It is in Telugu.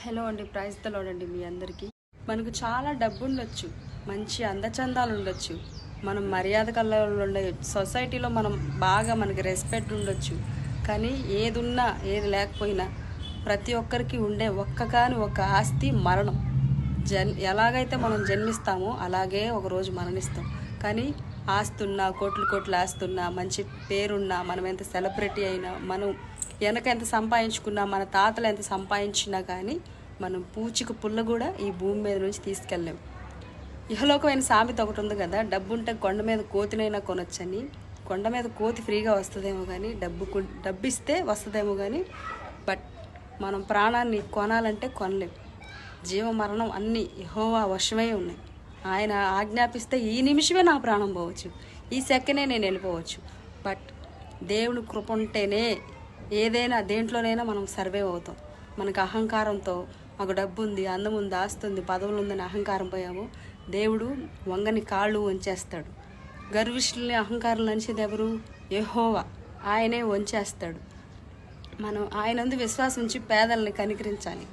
హలో అండి, ప్రైజ్ ద లార్డ్ అండి. మీ అందరికీ మనకు చాలా డబ్బు ఉండొచ్చు, మంచి అందచందాలు ఉండొచ్చు, మనం మర్యాద కళ్ళలో ఉండొచ్చు, సొసైటీలో మనం బాగా మనకి రెస్పెక్ట్ ఉండొచ్చు. కానీ ఏది ఉన్నా ఏది లేకపోయినా ప్రతి ఒక్కరికి ఉండే ఒక ఆస్తి మరణం. ఎలాగైతే మనం జన్మిస్తామో అలాగే ఒకరోజు మరణిస్తాం. కానీ ఆస్తున్నా, కోట్లు ఆస్తున్నా, మంచి పేరున్నా, మనం ఎంత సెలబ్రిటీ అయినా, మనం వెనక ఎంత సంపాదించుకున్నా, మన తాతలు ఎంత సంపాదించినా కానీ మనం పూచిక పుల్ల కూడా ఈ భూమి మీద నుంచి తీసుకెళ్ళలేం. ఇహలోకమైన సామెత ఒకటి ఉంది కదా, డబ్బు ఉంటే కొండ మీద కోతినైనా కొనొచ్చని. కొండ మీద కోతి ఫ్రీగా వస్తుందేమో కానీ డబ్బు ఇస్తే వస్తుందేమో కానీ, బట్ మనం ప్రాణాన్ని కొనాలంటే కొనలేం. జీవ మరణం అన్నీ యెహోవా వశమై ఉన్నాయి. ఆయన ఆజ్ఞాపిస్తే ఈ నిమిషమే నా ప్రాణం పోవచ్చు, ఈ సెకండే నేను వెళ్ళిపోవచ్చు. బట్ దేవుని కృప ఉంటేనే ఏదైనా దేంట్లోనైనా మనం సర్వే అవుతాం. మనకు అహంకారంతో మాకు డబ్బు ఉంది, అందం ఉంది, ఆస్తుంది, పదవులు ఉందని అహంకారం పోయాము, దేవుడు వంగని కాళ్ళు వంచేస్తాడు. గర్విష్ఠుల్ని అహంకారం లంచేది ఎవరు? యెహోవా. ఆయనే వంచేస్తాడు. మనం ఆయనందు విశ్వాసం ఉంచి పేదల్ని కనికరించాలి.